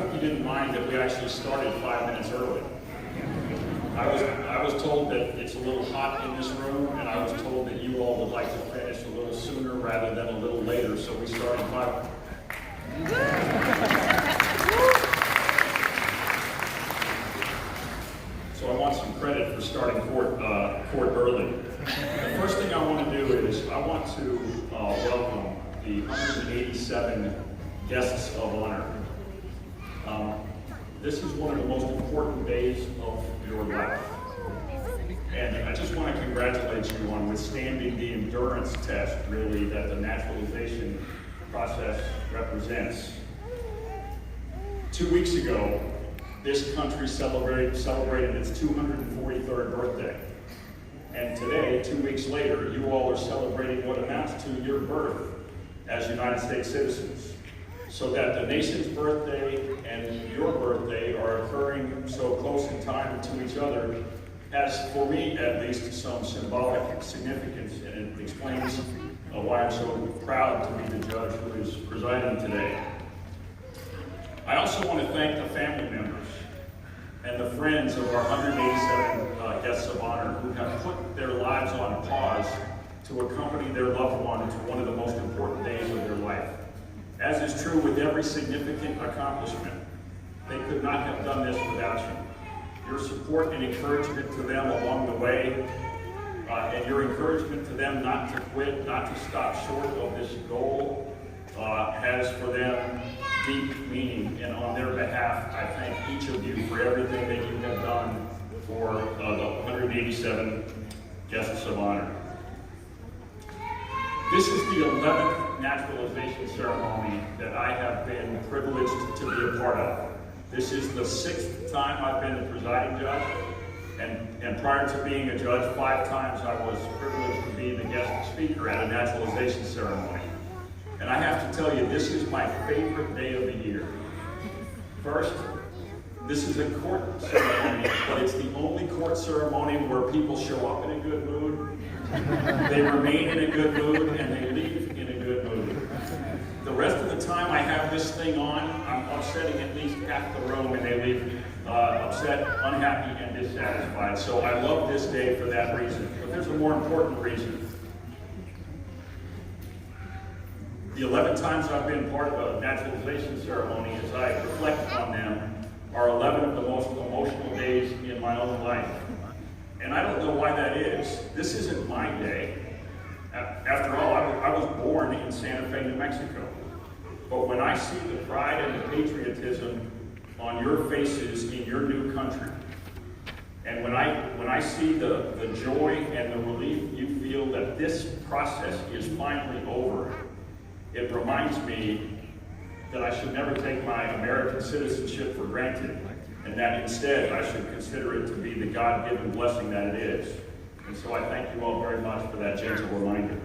hope you didn't mind that we actually started 5 minutes early. I was told that it's a little hot in this room, and I was told that you all would like to finish a little sooner rather than a little later, so we started 5. So I want some credit for starting court early. The first thing I want to do is I want to welcome the 187 guests of honor. This is one of the most important days of your life. And I just want to congratulate you on withstanding the endurance test, really, that the naturalization process represents. 2 weeks ago, this country celebrated its 243rd birthday. And today, 2 weeks later, you all are celebrating what amounts to your birth as United States citizens. So that the nation's birthday and your birthday are occurring so close in time to each other has, for me at least, some symbolic significance, and it explains why I'm so proud to be the judge who is presiding today. I also want to thank the family members and the friends of our 187 guests of honor who have put their lives on pause to accompany their loved one to one of the most important days of their life. As is true with every significant accomplishment, they could not have done this without you. Your support and encouragement to them along the way, and your encouragement to them not to quit, not to stop short of this goal, has for them deep meaning. And on their behalf, I thank each of you for everything that you have done for the 187 guests of honor. This is the 11th naturalization ceremony that I have been privileged to be a part of. This is the 6th time I've been the presiding judge, and prior to being a judge, 5 times I was privileged to be the guest speaker at a naturalization ceremony. And I have to tell you, this is my favorite day of the year. First, this is a court ceremony, but it's the only court ceremony where people show up in a good mood, they remain in a good mood, and they leave in a good mood. The rest of the time I have this thing on, I'm upsetting at least half the room, and they leave upset, unhappy, and dissatisfied. So I love this day for that reason. But there's a more important reason. The 11 times I've been part of a naturalization ceremony, as I reflect on them, are 11 of the most emotional days in my own life. And I don't know why that is. This isn't my day. After all, I was born in Santa Fe, New Mexico. But when I see the pride and the patriotism on your faces in your new country, and when I see the joy and the relief you feel that this process is finally over, it reminds me that I should never take my American citizenship for granted, and that instead I should consider it to be the God-given blessing that it is. And so I thank you all very much for that gentle reminder.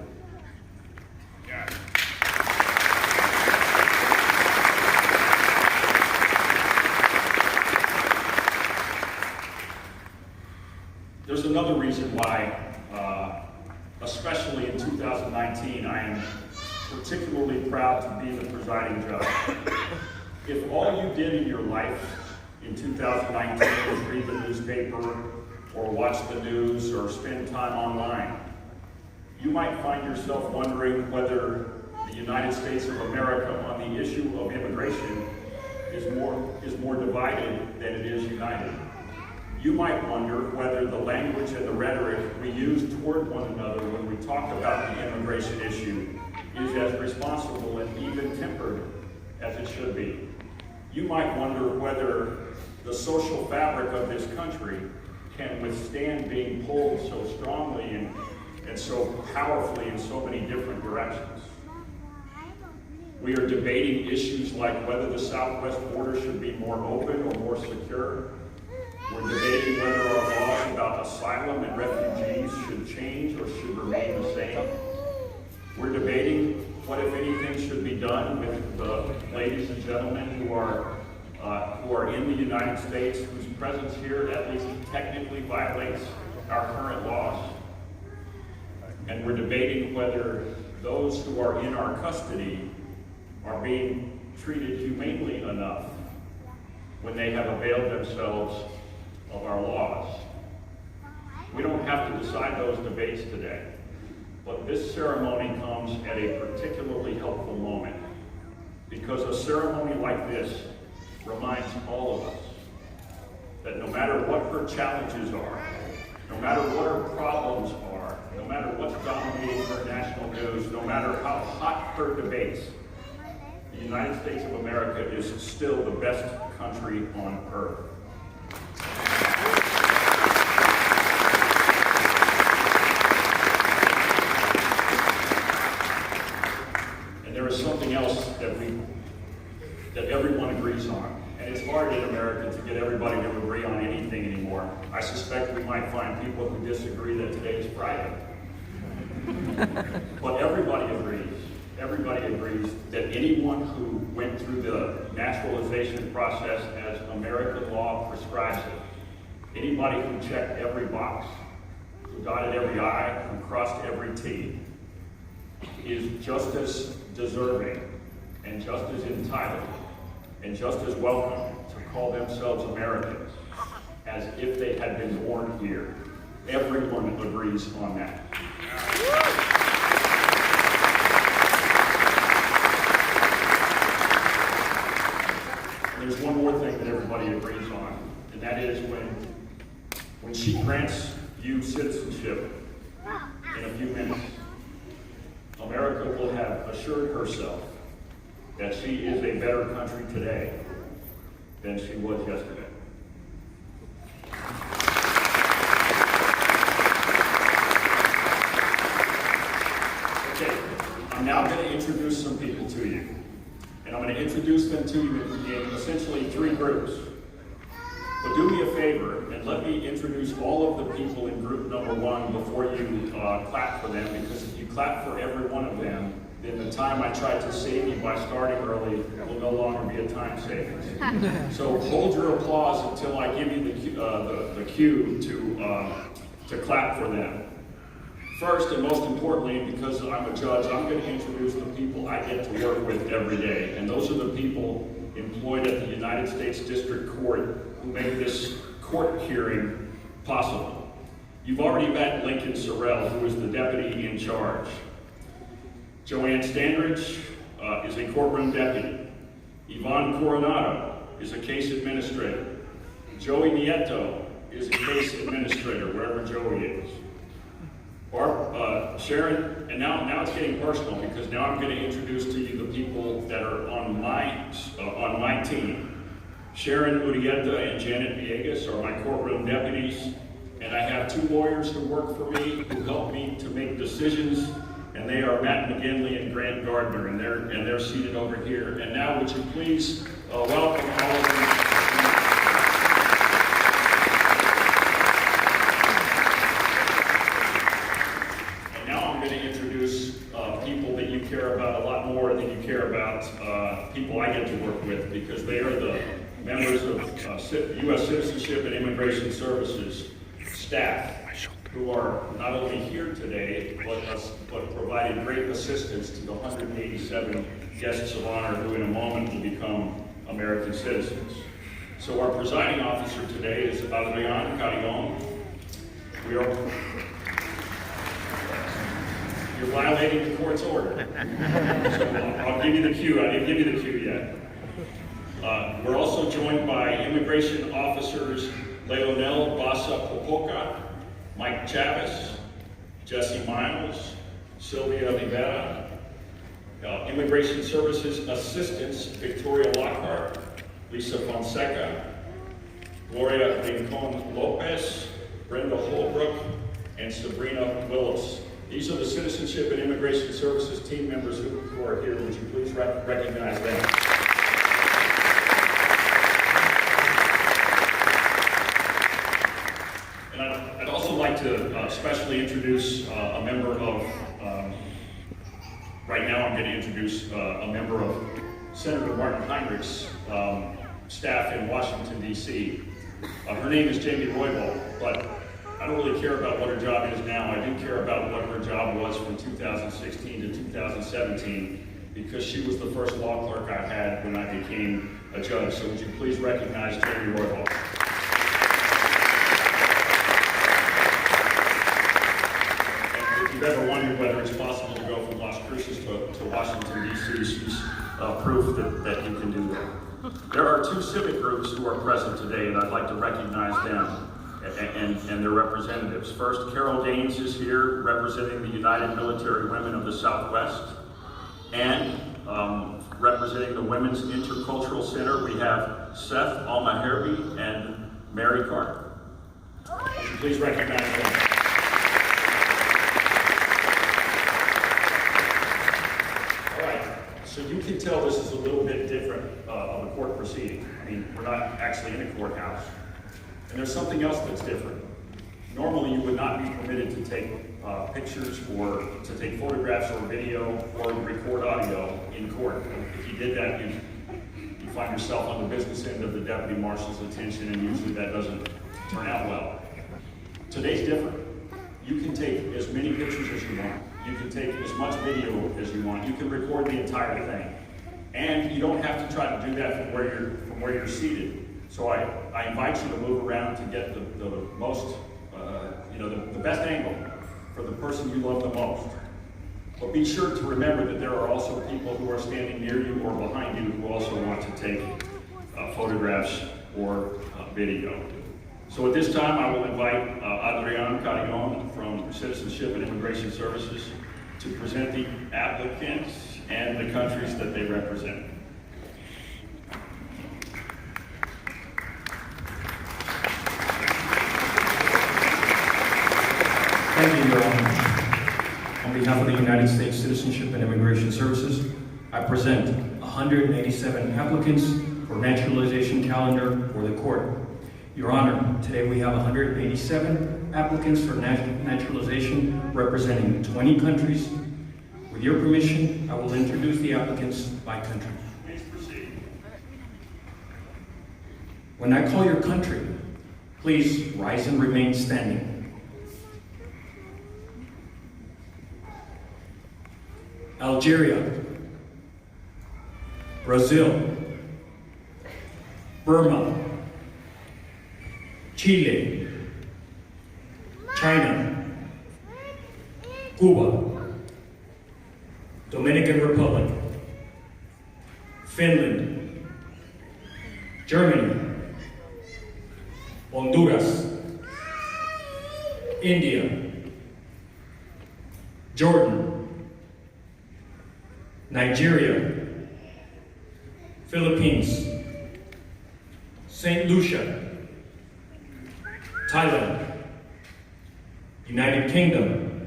There's another reason why, especially in 2019, I am particularly proud to be the presiding judge. If all you did in your life in 2019 was read the newspaper or watch the news or spend time online, you might find yourself wondering whether the United States of America on the issue of immigration is more divided than it is united. You might wonder whether the language and the rhetoric we use toward one another when we talk about the immigration issue is as responsible and even-tempered as it should be. You might wonder whether the social fabric of this country can withstand being pulled so strongly and so powerfully in so many different directions. We are debating issues like whether the southwest border should be more open or more secure. We're debating whether our laws about asylum and refugees should change or should remain the same. We're debating what, if anything, should be done with the ladies and gentlemen who are in the United States, whose presence here at least technically violates our current laws. And we're debating whether those who are in our custody are being treated humanely enough when they have availed themselves of our laws. We don't have to decide those debates today, but this ceremony comes at a particularly helpful moment, because a ceremony like this reminds all of us that no matter what her challenges are, no matter what her problems are, no matter what's dominating her national news, no matter how hot her debates, the United States of America is still the best country on earth. And there is something else that everyone agrees on. And it's hard in America to get everybody to agree on anything anymore. I suspect we might find people who disagree that today is Friday. But everybody agrees that anyone who went through the naturalization process as American law prescribes it, anybody who checked every box, who dotted every I, who crossed every T, is just as deserving and just as entitled and just as welcome to call themselves Americans as if they had been born here. Everyone agrees on that. There's one more thing that everybody agrees on, and that is when she grants you citizenship in a few minutes, America will have assured herself that she is a better country today than she was yesterday. Okay, I'm now going to introduce some people to you. And I'm going to introduce them to you in essentially three groups. But do me a favor and let me introduce all of the people in group number one before you clap for them, because if you clap for every one of them, then the time I tried to save you by starting early will no longer be a time savings. So hold your applause until I give you the cue to clap for them. First, and most importantly, because I'm a judge, I'm going to introduce the people I get to work with every day. And those are the people employed at the United States District Court who make this court hearing possible. You've already met Lincoln Sorrell, who is the deputy in charge. Joanne Standridge is a courtroom deputy. Yvonne Coronado is a case administrator. Joey Nieto is a case administrator, wherever Joey is. Sharon, and now it's getting personal, because now I'm going to introduce to you the people that are on my team. Sharon Urieta and Janet Villegas are my courtroom deputies, and I have two lawyers who work for me who help me to make decisions, and they are Matt McGinley and Grant Gardner, and they're seated over here. And now, would you please welcome all of them. People that you care about a lot more than you care about people I get to work with, because they are the members of U.S. Citizenship and Immigration Services staff who are not only here today, but providing great assistance to the 187 guests of honor who in a moment will become American citizens. So our presiding officer today is Adrian Carillon. You're violating the court's order. So I'll give you the cue. I didn't give you the cue yet. We're also joined by immigration officers Leonel Basa Popoca, Mike Chavez, Jesse Miles, Sylvia Rivera, Immigration Services Assistants Victoria Lockhart, Lisa Fonseca, Gloria Rincon Lopez, Brenda Holbrook, and Sabrina Willis. These are the Citizenship and Immigration Services team members who are here. Would you please recognize them? And I'd also like to especially introduce a member of, right now I'm going to introduce a member of Senator Martin Heinrich's staff in Washington, D.C. Her name is Jamie Roybal, but I don't really care about what her job is now. I do care about what her job was from 2016 to 2017, because she was the first law clerk I had when I became a judge. So would you please recognize Jamie Royhall? And if you've ever wondered whether it's possible to go from Las Cruces to Washington, D.C., she's proof that you can do that. There are two civic groups who are present today, and I'd like to recognize them and their representatives. First, Carol Daines is here representing the United Military Women of the Southwest, and representing the Women's Intercultural Center, we have Seth Almaherby and Mary Carter. Would you please recognize them? All right, so you can tell this is a little bit different of a court proceeding. I mean, we're not actually in a courthouse. And there's something else that's different. Normally, you would not be permitted to take pictures or to take photographs or video or record audio in court. If you did that, you find yourself on the business end of the deputy marshal's attention, and usually that doesn't turn out well. Today's different. You can take as many pictures as you want. You can take as much video as you want. You can record the entire thing. And you don't have to try to do that from where you're seated. So I invite you to move around to get the most, the best angle for the person you love the most. But be sure to remember that there are also people who are standing near you or behind you who also want to take photographs or video. So at this time, I will invite Adrian Carrion from Citizenship and Immigration Services to present the applicants and the countries that they represent. Thank you, Your Honor. On behalf of the United States Citizenship and Immigration Services, I present 187 applicants for naturalization calendar for the court. Your Honor, today we have 187 applicants for naturalization representing 20 countries. With your permission, I will introduce the applicants by country. Please proceed. When I call your country, please rise and remain standing. Algeria, Brazil, Burma, Chile, China, Cuba, Dominican Republic, Finland, Germany, Honduras, India, Jordan, Nigeria, Philippines, St. Lucia, Thailand, United Kingdom,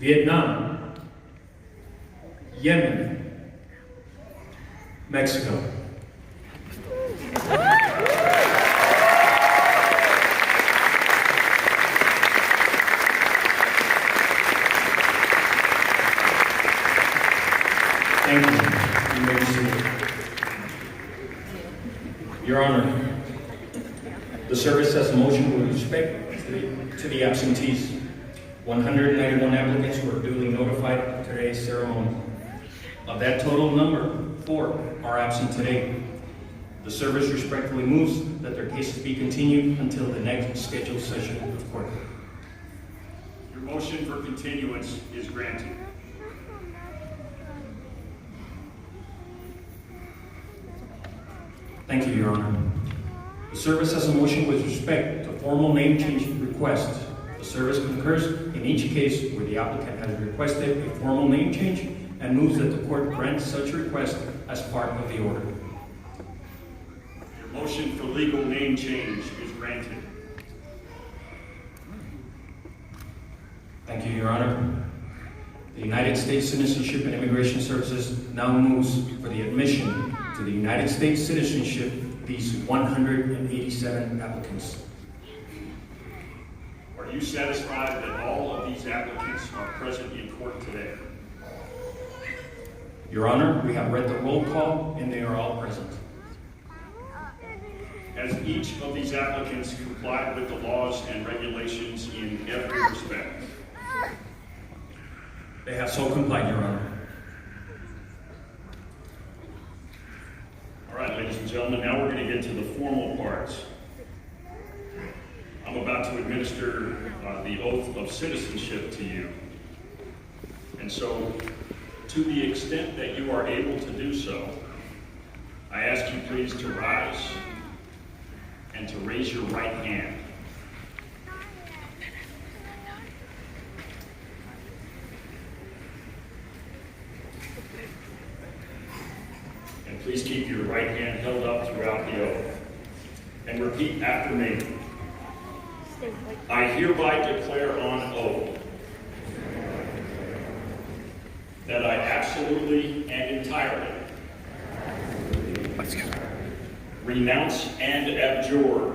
Vietnam, Yemen, Mexico. Thank you. You may be seated. Your Honor, the service has a motion with respect to the absentees. 191 applicants were duly notified of today's ceremony. Of that total number, 4 are absent today. The service respectfully moves that their cases be continued until the next scheduled session of court. Your motion for continuance is granted. Thank you, Your Honor. The service has a motion with respect to formal name change request. The service concurs in each case where the applicant has requested a formal name change and moves that the court grant such request as part of the order. Your motion for legal name change is granted. Thank you, Your Honor. The United States Citizenship and Immigration Services now moves for the admission to the United States citizenship these 187 applicants. Are you satisfied that all of these applicants are present in court today? Your Honor, we have read the roll call and they are all present. Has each of these applicants complied with the laws and regulations in every respect? They have so complied, Your Honor. All get to the formal parts. I'm about to administer the oath of citizenship to you. And so, to the extent that you are able to do so, I ask you please to rise and to raise your right hand. And please keep your right hand held up throughout the oath. And repeat after me. I hereby declare on oath that I absolutely and entirely renounce and abjure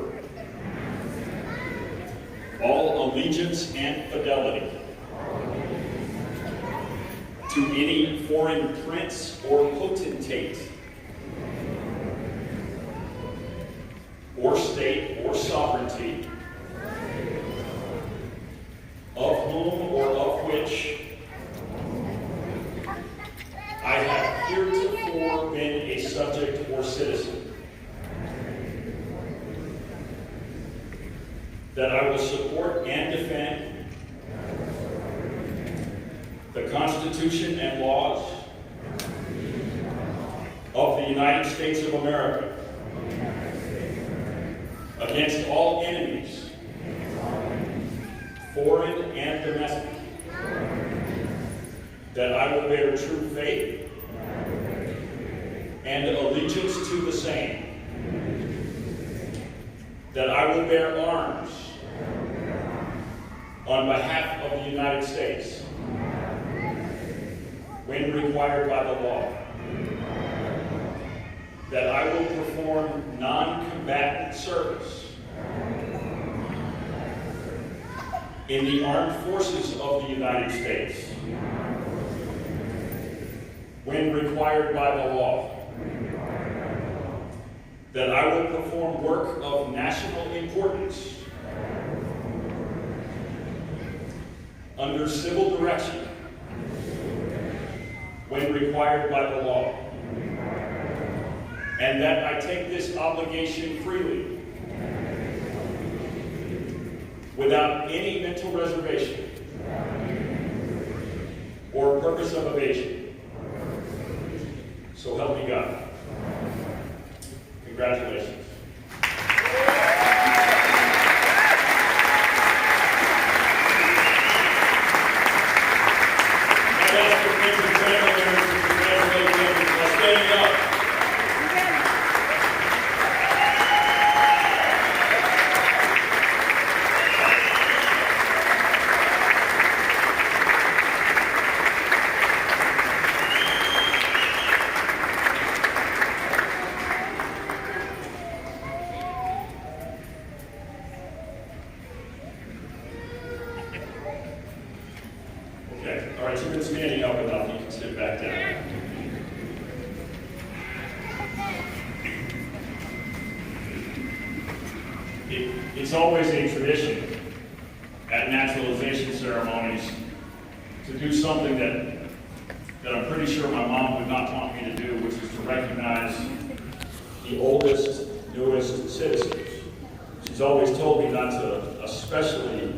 all allegiance and fidelity to any foreign prince or potentate or state or sovereignty of whom or of which I have heretofore been a subject or citizen, that I will support and defend the Constitution and laws of the United States of America against all enemies, foreign and domestic, that I will bear true faith and allegiance to the same, that I will bear arms on behalf of the United States when required by the law, that I will perform non-combatant service in the armed forces of the United States when required by the law, that I will perform work of national importance under civil direction when required by the law, and that I take this obligation freely without any mental reservation or purpose of evasion. So help me God. Congratulations. Okay, all right, so you've been standing up enough, you can sit back down. It's always a tradition at naturalization ceremonies to do something that I'm pretty sure my mom would not want me to do, which is to recognize the oldest, newest citizens. She's always told me not to, especially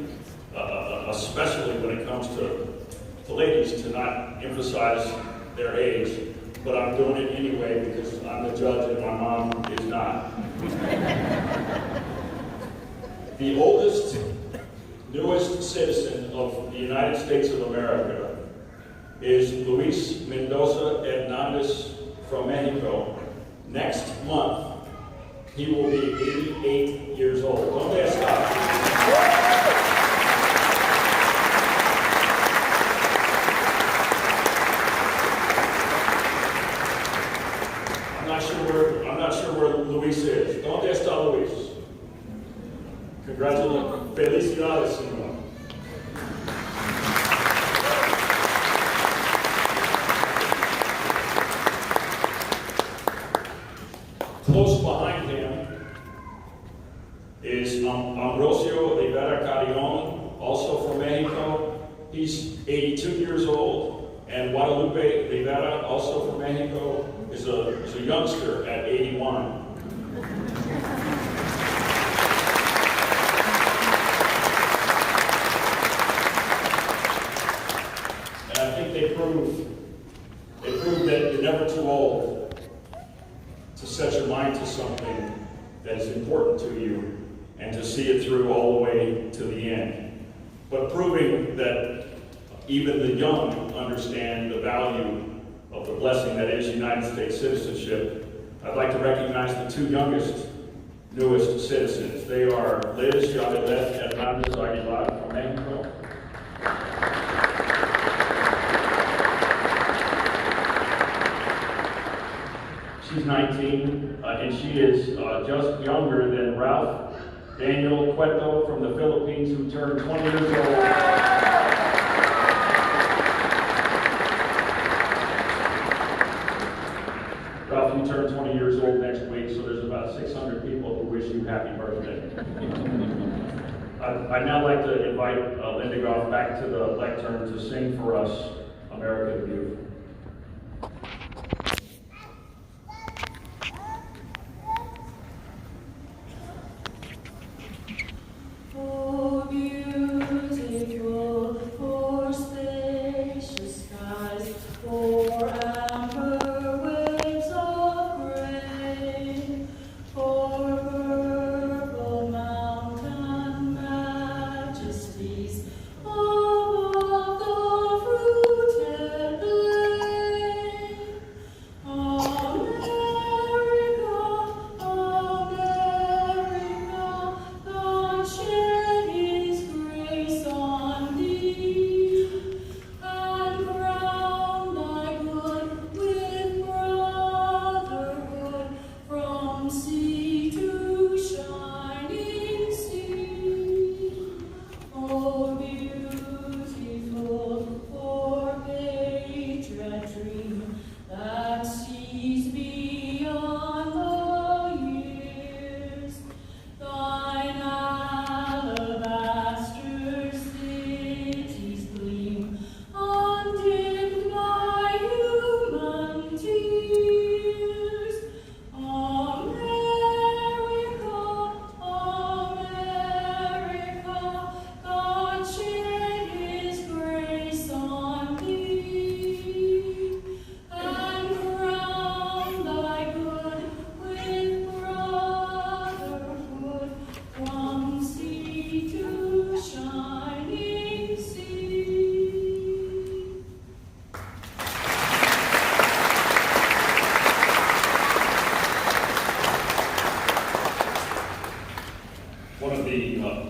when it comes to ladies, to not emphasize their age, but I'm doing it anyway because I'm the judge and my mom is not. The oldest, newest citizen of the United States of America is Luis Mendoza Hernandez from Mexico. Next month, he will be 88 years old. Don't they stop? I'm not sure where Luis is. ¿Dónde está Luis? Congratulations. Felicidades, señor. Close behind him is Ambrosio Rivera Carrion, also from Mexico. He's 82 years old. And Guadalupe Rivera, also from Mexico, is a youngster at 81. that is important to you and to see it through all the way to the end. But proving that even the young understand the value of the blessing that is United States citizenship, I'd like to recognize the two youngest, newest citizens. They are Liz Yabelet Hernandez Aguilar from Mexico. She's 19, and she is just younger than Ralph Daniel Cueto from the Philippines, who turned 20 years old. Ralph, you turn 20 years old next week, so there's about 600 people who wish you happy birthday. I'd now like to invite Linda Goff back to the lectern to sing for us, America the Beautiful.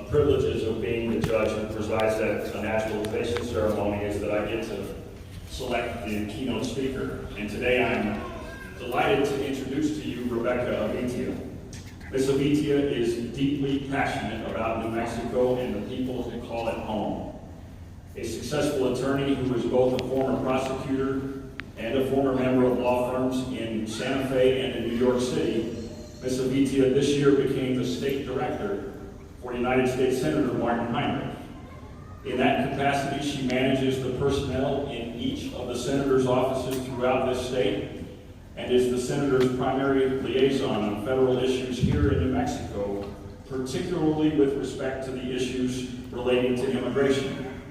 Privileges of being the judge who presides at a naturalization ceremony is that I get to select the keynote speaker. And today I'm delighted to introduce to you Rebecca Avitia. Ms. Avitia is deeply passionate about New Mexico and the people who call it home. A successful attorney who is both a former prosecutor and a former member of law firms in Santa Fe and in New York City, Ms. Avitia this year became the state director for United States Senator Martin Heinrich. In that capacity, she manages the personnel in each of the senator's offices throughout this state and is the senator's primary liaison on federal issues here in New Mexico, particularly with respect to the issues relating to immigration.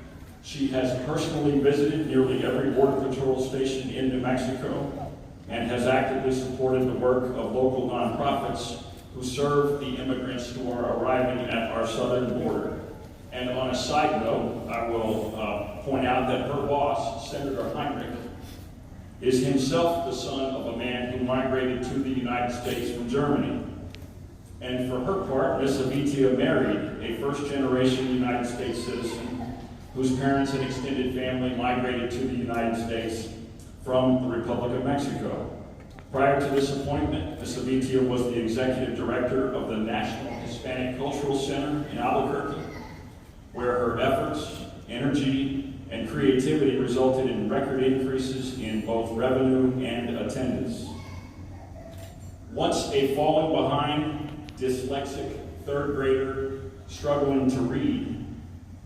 She has personally visited nearly every Border Patrol station in New Mexico and has actively supported the work of local nonprofits who serve the immigrants who are arriving at our southern border. And on a side note, I will point out that her boss, Senator Heinrich, is himself the son of a man who migrated to the United States from Germany. And for her part, Ms. Avitia married a first-generation United States citizen whose parents and extended family migrated to the United States from the Republic of Mexico. Prior to this appointment, Ms. Avitia was the executive director of the National Hispanic Cultural Center in Albuquerque, where her efforts, energy, and creativity resulted in record increases in both revenue and attendance. Once a falling behind, dyslexic third grader struggling to read,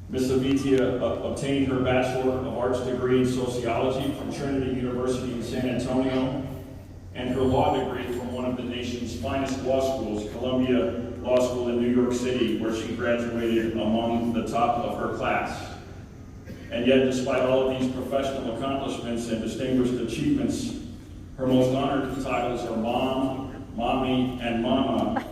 Ms. Avitia obtained her Bachelor of Arts degree in Sociology from Trinity University in San Antonio and her law degree from one of the nation's finest law schools, Columbia Law School in New York City, where she graduated among the top of her class. And yet, despite all of these professional accomplishments and distinguished achievements, her most honored titles are Mom, Mommy, and Mama,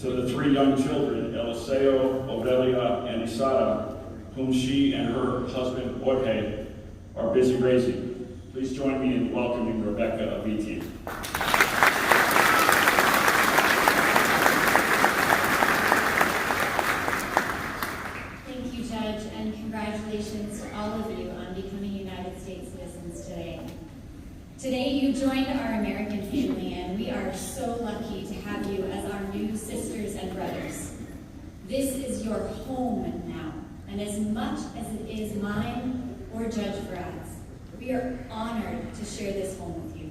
to the three young children, Eliseo, Aurelia, and Isara, whom she and her husband, Jorge, are busy raising. Please join me in welcoming Rebecca Abiti. Thank you, Judge, and congratulations to all of you on becoming United States citizens today. Today you joined our American family, and we are so lucky to have you as our new sisters and brothers. This is your home now, and as much as it is mine or Judge Brad's, we are honored to share this home with you.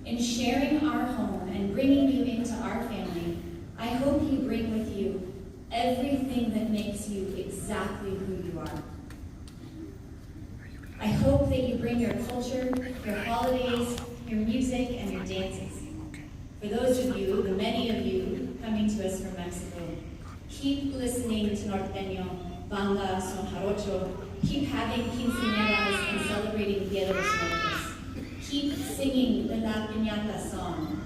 In sharing our home and bringing you into our family, I hope you bring with you everything that makes you exactly who you are. I hope that you bring your culture, your holidays, your music, and your dances. For those of you, the many of you coming to us from Mexico, keep listening to norteño, banda, son jarocho, keep having quinceañeras and celebrating Dia de los Muertos. Keep singing the La Piñata song.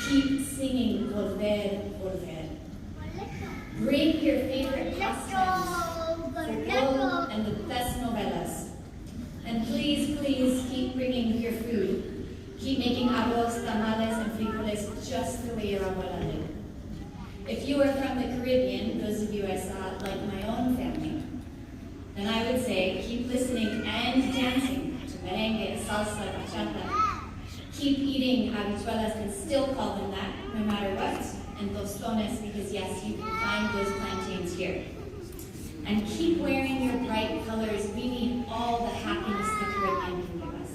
Keep singing Volver, Volver. Bring your favorite pastimes, fútbol, and the best novelas. And please, please keep bringing your food. Keep making arroz, tamales, and frijoles just the way your abuela did. If you are from the Caribbean, those of you I saw like my own family, then I would say keep listening and dancing to merengue, salsa, bachata. Keep eating habichuelas, and still call them that, no matter what, and tostones, because yes, you can find those plantains here. And keep wearing your bright colors. We need all the happiness the Caribbean can give us.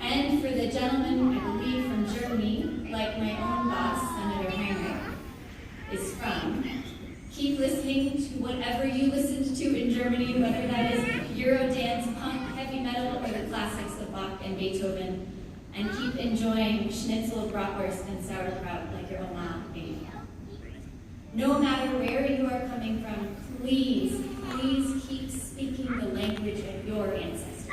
And for the gentleman, I believe, from Germany, like my own boss, Senator Heinrich, is from, keep listening to whatever you listened to in Germany, whether that is Eurodance, punk, heavy metal, or the classics of Bach and Beethoven, and keep enjoying schnitzel, bratwurst, and sauerkraut like your Oma made. No matter where you are coming from, please, please keep speaking the language of your ancestors.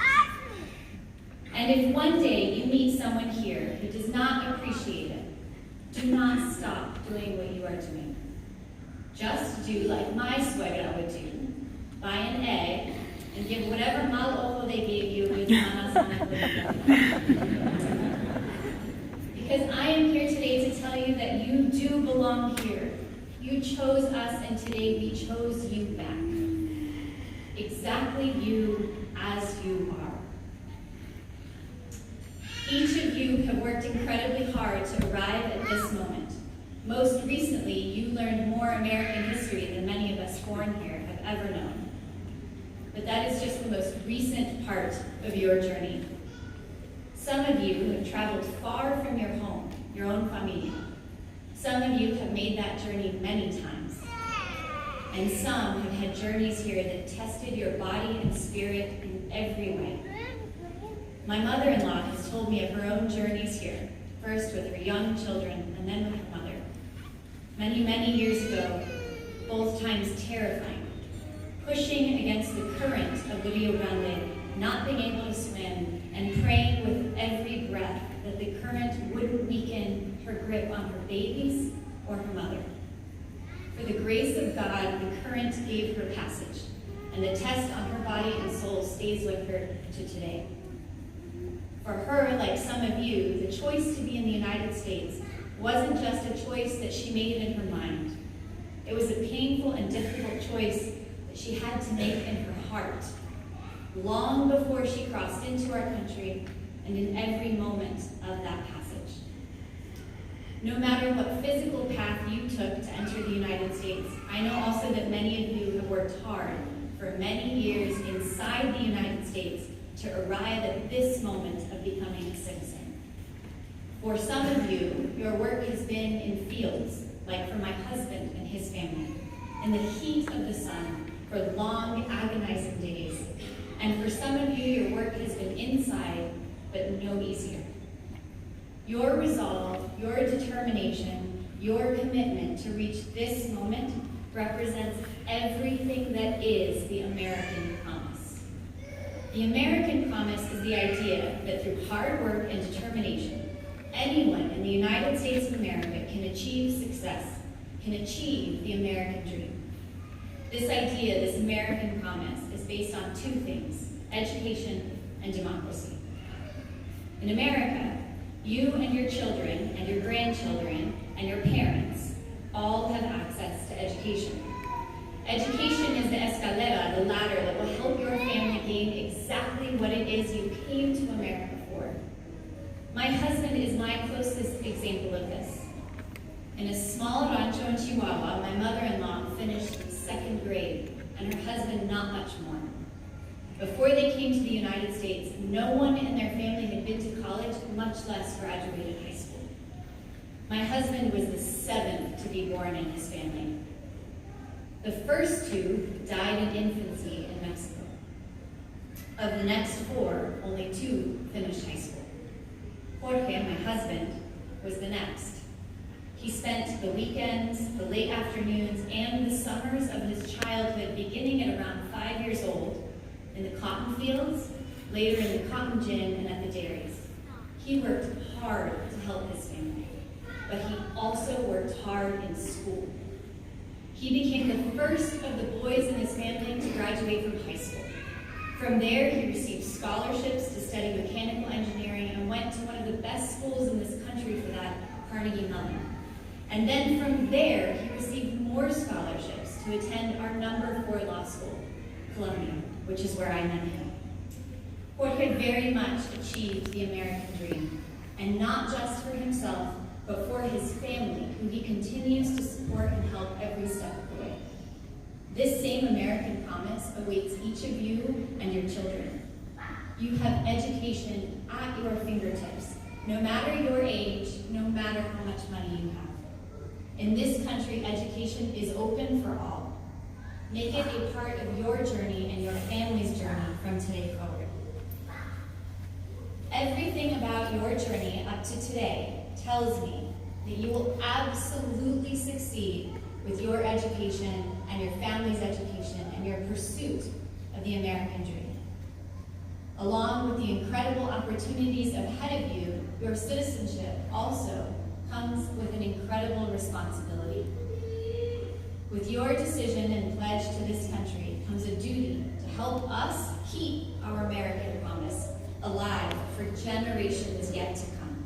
And if one day you meet someone here who does not appreciate it, do not stop doing what you are doing. Just do like my suegra would do. Buy an egg and give whatever mal ojo they gave you with manasana. Because I am here today to tell you that you do belong here. You chose us, and today we chose you back. Exactly you as you are. Each of you have worked incredibly hard to arrive at this moment. Most recently, you learned more American history than many of us born here have ever known. But that is just the most recent part of your journey. Some of you have traveled far from your home, your own familia. Some of you have made that journey many times. And some have had journeys here that tested your body and spirit in every way. My mother-in-law has told me of her own journeys here, first with her young children and then with her mother. Many, many years ago, both times terrifying, pushing against the current of the Rio Grande, not being able to swim, and praying with every breath that the current wouldn't weaken her grip on her babies or her mother. For the grace of God, the current gave her passage, and the test on her body and soul stays with her to today. For her, like some of you, the choice to be in the United States wasn't just a choice that she made in her mind. It was a painful and difficult choice that she had to make in her heart, long before she crossed into our country and in every moment of that passage. No matter what physical path you took to enter the United States, I know also that many of you have worked hard for many years inside the United States to arrive at this moment of becoming a citizen. For some of you, your work has been in fields, like for my husband and his family, in the heat of the sun for long, agonizing days. And for some of you, your work has been inside, but no easier. Your resolve, your determination, your commitment to reach this moment represents everything that is the American promise. The American promise is the idea that through hard work and determination, anyone in the United States of America can achieve success, can achieve the American dream. This idea, this American promise, is based on two things: education and democracy. In America, you and your children and your grandchildren and your parents all have access to education. Education is the escalera, the ladder that will help your family gain exactly what it is you came to America for. My husband is my closest example of this. In a small rancho in Chihuahua, my mother-in-law finished second grade, and her husband not much more. Before they came to the United States, no one in their family had been to college, much less graduated high school. My husband was the seventh to be born in his family. The first two died in infancy in Mexico. Of the next four, only two finished high school. Jorge, my husband, was the next. He spent the weekends, the late afternoons, and the summers of his childhood, beginning at around 5 years old, in the cotton fields, later in the cotton gin, and at the dairies. He worked hard to help his family, but he also worked hard in school. He became the first of the boys in his family to graduate from high school. From there, he received scholarships to study mechanical engineering and went to one of the best schools in this country for that, Carnegie Mellon. And then from there, he received more scholarships to attend our number 4 law school, Columbia, which is where I met him. Jorge very much achieved the American dream, and not just for himself, but for his family, who he continues to support and help every step of the way. This same American promise awaits each of you and your children. You have education at your fingertips, no matter your age, no matter how much money you have. In this country, education is open for all. Make it a part of your journey and your family's journey from today forward. Everything about your journey up to today tells me that you will absolutely succeed with your education and your family's education and your pursuit of the American dream. Along with the incredible opportunities ahead of you, your citizenship also comes with an incredible responsibility. With your decision and pledge to this country comes a duty to help us keep our American promise alive for generations yet to come.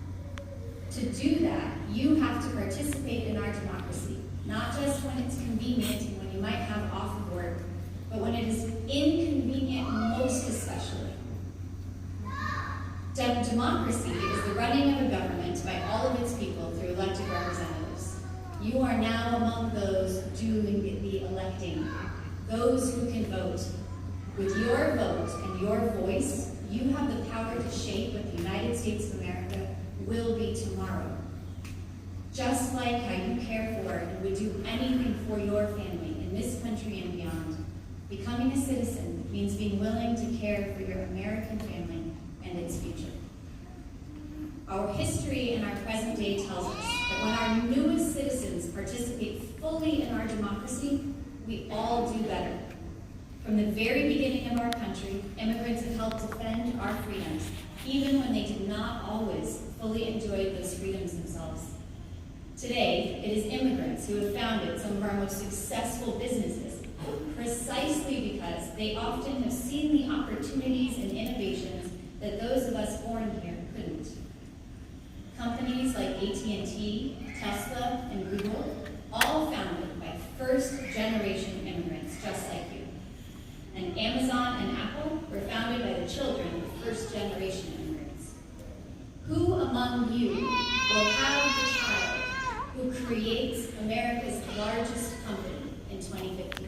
To do that, you have to participate in our democracy, not just when it's convenient and when you might have off of work, but when it is inconvenient, most especially. Democracy is the running of a government by all of its people through elected representatives. You are now among those doing the electing, those who can vote. With your vote and your voice, you have the power to shape what the United States of America will be tomorrow. Just like how you care for and would do anything for your family in this country and beyond, becoming a citizen means being willing to care for your American family and its future. Our history and our present day tells us that when our newest citizens participate fully in our democracy, we all do better. From the very beginning of our country, immigrants have helped defend our freedoms, even when they did not always fully enjoy those freedoms themselves. Today, it is immigrants who have founded some of our most successful businesses, precisely because they often have seen the opportunities and innovations that those of us born here couldn't. Companies like AT&T, Tesla, and Google, all founded by first-generation immigrants just like you. And Amazon and Apple were founded by the children of first-generation immigrants. Who among you will have the child who creates America's largest company in 2050?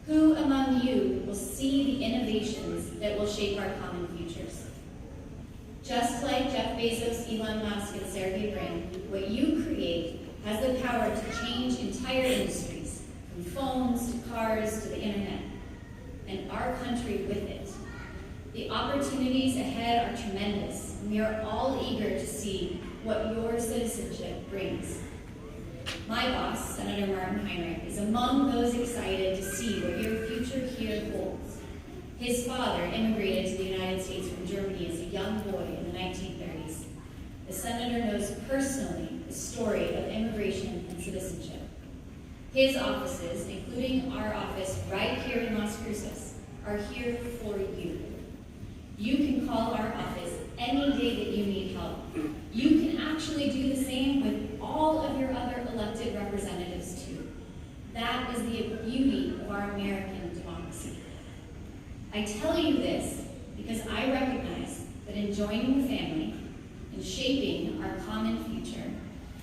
Who among you will see the innovations that will shape our common futures? Just like Jeff Bezos, Elon Musk, and Sergey Brin, what you create has the power to change entire industries, from phones to cars to the internet, and our country with it. The opportunities ahead are tremendous, and we are all eager to see what your citizenship brings. My boss, Senator Martin Heinrich, is among those excited to see what your future here holds. His father immigrated to the United States from Germany as a young boy in the 1930s. The senator knows personally the story of immigration and citizenship. His offices, including our office right here in Las Cruces, are here for you. You can call our office any day that you need help. You can actually do the same with all of your other elected representatives too. That is the beauty of our American democracy. I tell you this because I recognize that in joining the family, in shaping our common future,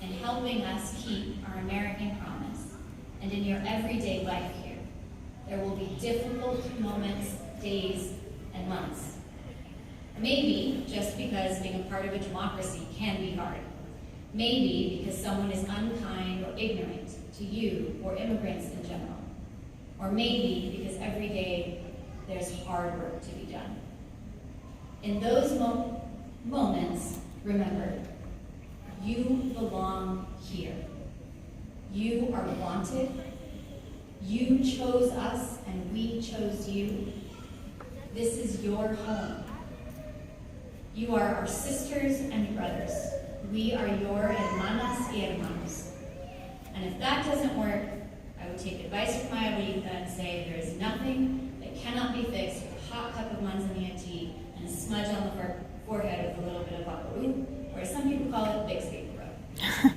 and helping us keep our American promise, and in your everyday life here, there will be difficult moments, days, and months. Maybe just because being a part of a democracy can be hard. Maybe because someone is unkind or ignorant to you or immigrants in general. Or maybe because every day there's hard work to be done. In those moments, remember, you belong here. You are wanted. You chose us and we chose you. This is your home. You are our sisters and brothers. We are your hermanas y hermanos. And if that doesn't work, I would take advice from my abuelita and say there is nothing that cannot be fixed with a hot cup of manzanilla tea and a smudge on the forehead with a little bit of vaporub, or as some people call it, Big State Rub.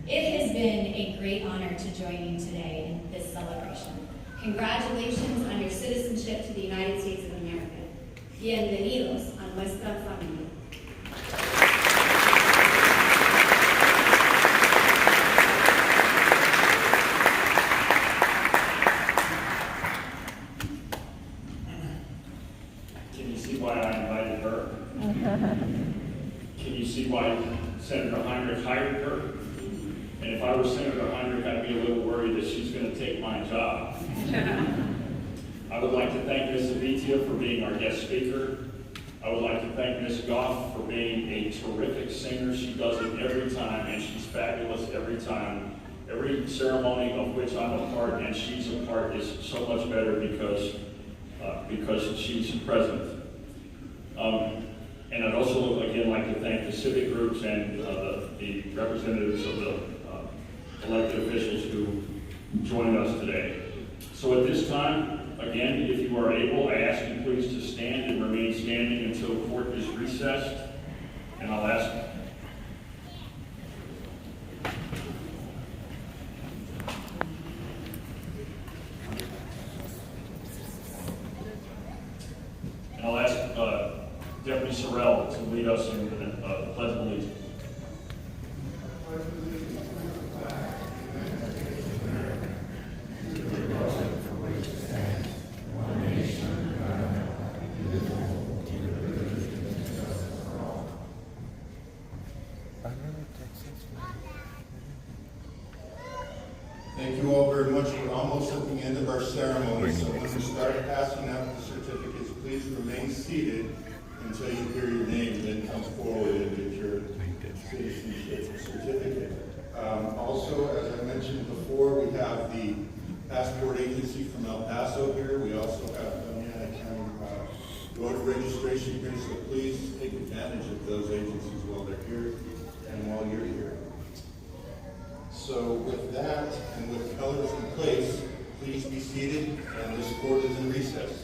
It has been a great honor to join you today in this celebration. Congratulations on your citizenship to the United States of America. Bienvenidos a nuestra familia. Can you see why I invited her? Can you see why Senator Heinrich hired her? And if I were Senator Heinrich, I'd be a little worried that she's going to take my job. I would like to thank Ms. Avitia for being our guest speaker. I would like to thank Ms. Goff for being a terrific singer. She does it every time, and she's fabulous every time. Every ceremony of which I'm a part and she's a part is so much better because she's present. And I'd also, again, like to thank the civic groups and the representatives of the elected officials who joined us today. So at this time, again, if you are able, I ask you please to stand and remain standing until court is recessed. And I'll ask Deputy Sorrell to lead us in the Pledge of Allegiance. Thank you all very much. We're almost at the end of our ceremony, so when we start passing out the certificates, please remain seated until you hear your name, and then come forward and get your citizenship certificate. Also, as I mentioned before, we have the passport agency from El Paso here. We also have the Indiana County voter registration here, so please take advantage of those agencies while they're here and while you're here. So with that, and with the colors in place, please be seated, and this court is in recess.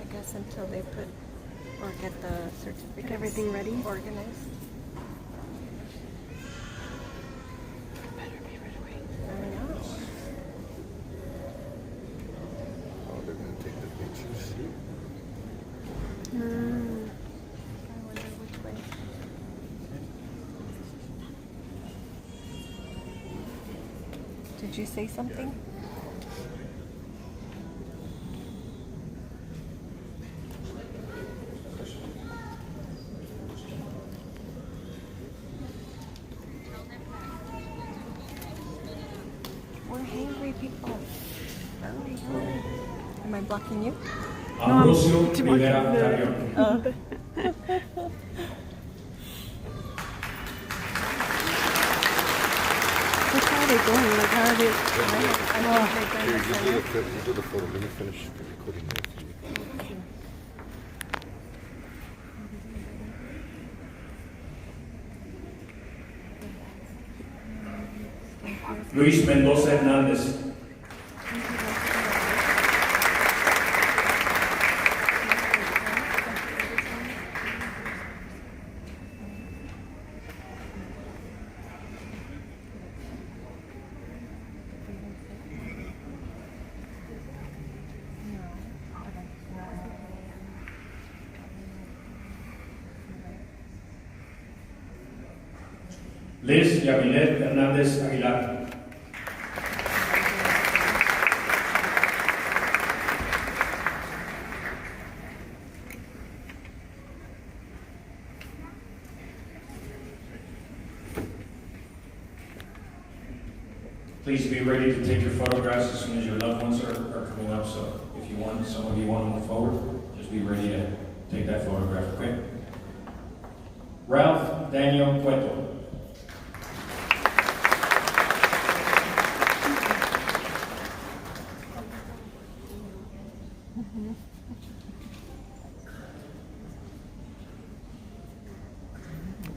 I guess until they put or get the certificate, everything ready, organized. Better be right away. I know. Oh, they're going to take the pictures. I wonder which way. Did you say something? people. Am I blocking you? Ambrosio Rivera Carrion. Which way are they going? Like, how are they? I think Here, they're you going do to the, you do the photo. Let me finish the recording there. Luis Mendoza Hernández. Liz Yamilet Hernández Aguilar. Please be ready to take your photographs as soon as your loved ones are coming up. So if you want, some of you want to move forward, just be ready to take that photograph, okay? Ralph Daniel Cueto.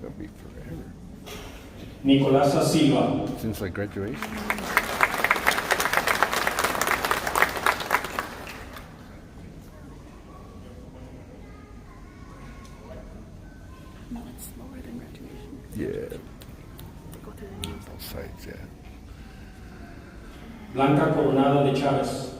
That'll be forever. Nicolasa Silva. Since like graduation. No, it's slower than graduation. Yeah. Go through the names. Both sides, yeah. Blanca Coronado de Chávez.